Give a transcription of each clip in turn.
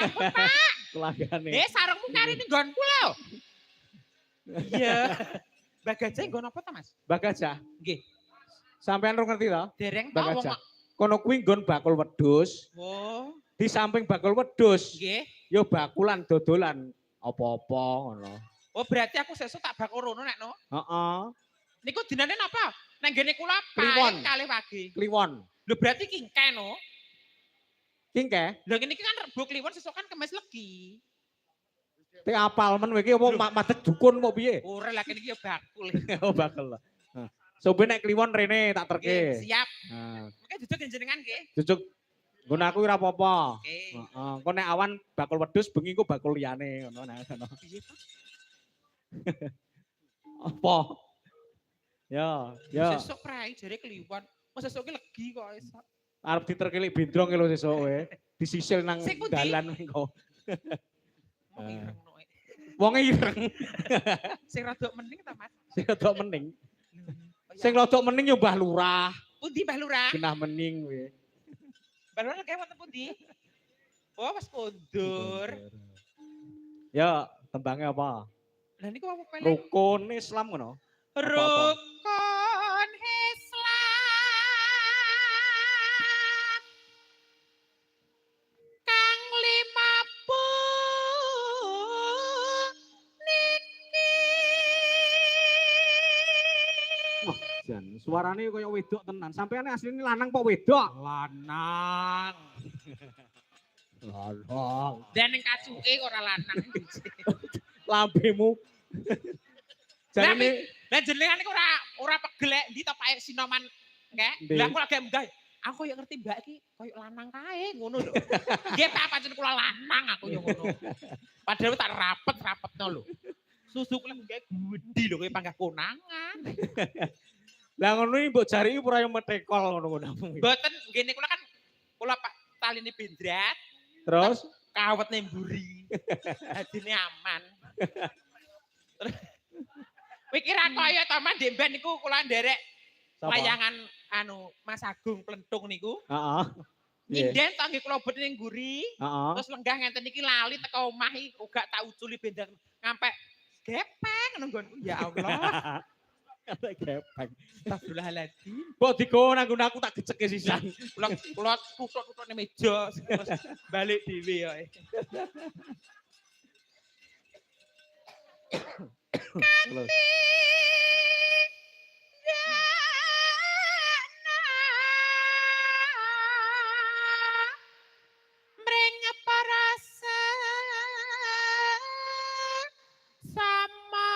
Ampun, Pak. Pelanggan. Sarungmu kari ning nggonku lho. Iya. Mbak Gajah nggon apa ta, Mas? Mbak Gajah. Nggih. Sampean ora ngerti to? Dereng Mbak ta wong. Gajah. Kono kuwi nggon bakul wedhus. Oh. Di samping bakul wedhus. Nggih. Yo bakulan dodolan apa-apa ngono. Oh, berarti aku sesuk tak bakul rono nek no. Heeh. Niku dinane napa? Nang ngene kula Kliwon. kalih pagi. Kliwon. Lho berarti kingke no. Kingke? Lho ngene iki kan Rebo Kliwon sesuk kan Kemis Legi. Te apal men kowe iki apa madeg dukun kok piye? Ora lah kene iki ya bakul. Oh bakul. Sobe nek kliwon rene tak terke. Siap. Nah. Oke jujuk jenengan nggih. Jujuk nggon aku ora apa-apa. Oke. Heeh. Engko nek awan bakul wedhus bengi ku bakul liyane ngono nek ngono. Piye to? Apa? Ya, ya. Sesuk prai jare kliwon. Mas sesuk ki legi kok esuk. Arep diterkelik bindrong lho sesuk kowe. Disisil nang dalan engko. Wong ireng. Sing rodok mending ta, Mas? Sing rodok mending. Sing rodok mending yo Mbah Lurah. Pundi Mbah Lurah? Genah mening kowe. Mbah Lurah lagi wonten pundi? Oh, Mas Kondur. Ya, tembangnya apa? Lah niku apa meneh? Rukun Islam ngono. Rukun Islam kang 50 niki. Wah, jan suarane kaya wedok tenan. Sampeyan asline lanang apa wedok? Lanang. Lanang. Dan ning kacuke ora lanang. Lambemu. Jarine Lah jenengan niku ora pegel ndi to Pak Sinoman nggih. Lah aku lagi munggah. Aku ya ngerti Mbak iki koyo lanang kae ngono lho. Nggih Pak pancen kula lanang aku ya ngono. Padahal tak rapet-rapetno lho. Susu kula nggih gedhi lho koyo panggah konangan. lah ngono iki mbok jari iki ora yo metekol ngono-ngono. Mboten ngene kula kan kula Pak taline bendrat. Terus kawetne mburi. Adine aman. Pikiran kaya to Man Demben niku kula nderek layangan anu Mas Agung Plentung niku. Heeh. Nyinden to nggih kula bet ning mburi. Heeh. Terus lenggah ngenten iki lali teko omah iki uga tak uculi bendrat ngampe gepeng ngono nggonku. Ya Allah. Kata gepeng. Astagfirullahaladzim. Mbok digowo nang aku tak geceke sisan. Kula kuthuk-kuthukne meja terus balik dhewe ya. Kanti mring parasa sama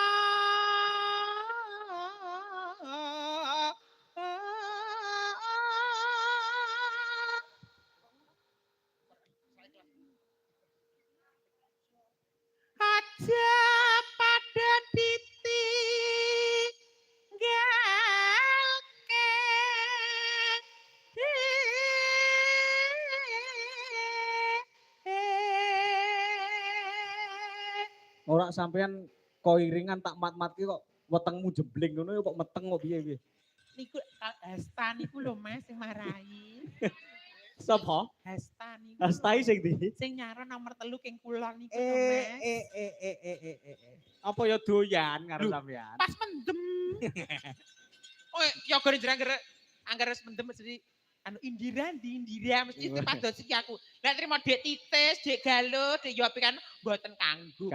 aja pada ditinggalke Ora sampean koiringan tak mat-mat ki kok wetengmu jebling ngono kok meteng kok piye-piye. Niku Hasta niku lho Mas sing marahi. Sapa? Hasta niku. Hastai sing ndi? Sing nyaron nomor 3 king kulon niku lho Mas. Apa ya doyan karo sampean? Pas mendem. Oh, ya gore jere anggar wis mendem mesti anu Indira ndi Indira mesti pados iki aku. Nek trimo Dek Titis, Dek Galuh, Dek Yopi kan mboten kanggo.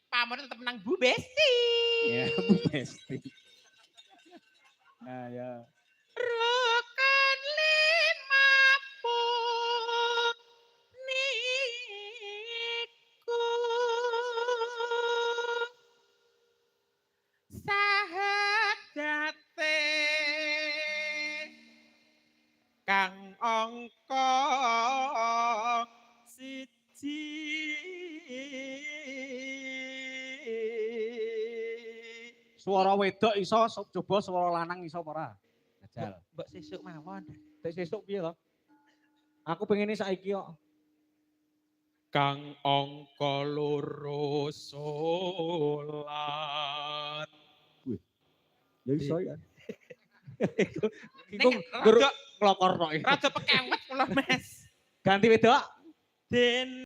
Pamor tetep nang Bu Besti. Ya, Bu Besti. Nah, ya. Rukun 50 niku sahadate kang angka siji Suara wedok iso coba suara lanang iso apa ora? Jajal. Mbok sesuk mawon. Tek sesuk piye to? Aku pengene saiki kok. Kang angka loro salat. Wih. Ya iso ya. Iku Iku nglokor tok. Rada pekewet kula Mas. Ganti wedok. Den